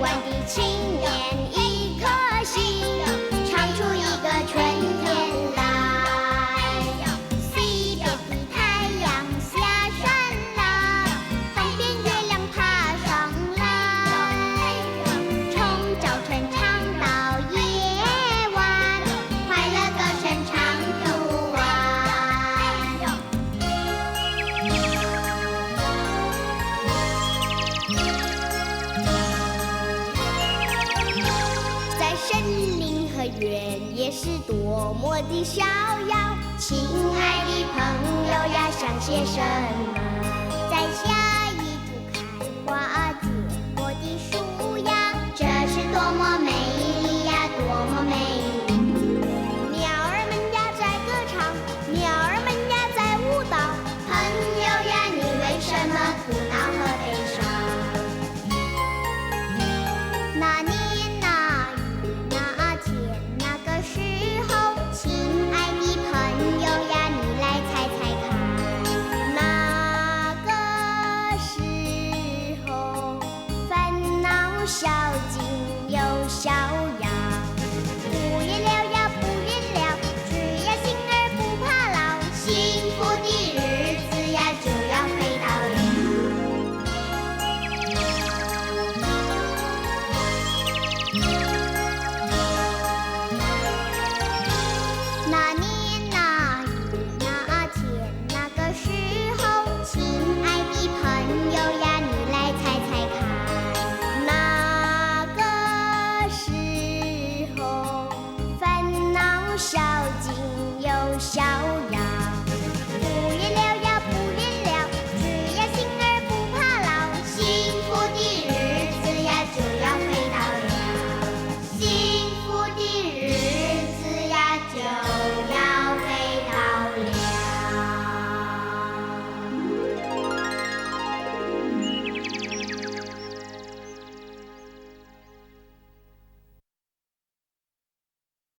湾的青年一颗心，唱出一个春天来。西边的太阳下山了，东边月亮爬上来，从早晨唱到夜晚，快乐歌声唱不完。在森林和原野是多么的逍遥，亲爱的朋友呀，想些什么？在下一株开花结果的树呀，这是多么美丽呀，多么美丽！鸟儿们呀在歌唱，鸟儿们呀在舞蹈，朋友呀，你为什么苦恼和悲伤？那年那月那天那个时候，亲爱的朋友呀，你来猜猜看，那个时候烦恼消尽又逍遥，不远了呀，不远了，只要心儿不怕老，幸福的日子呀就要飞到了。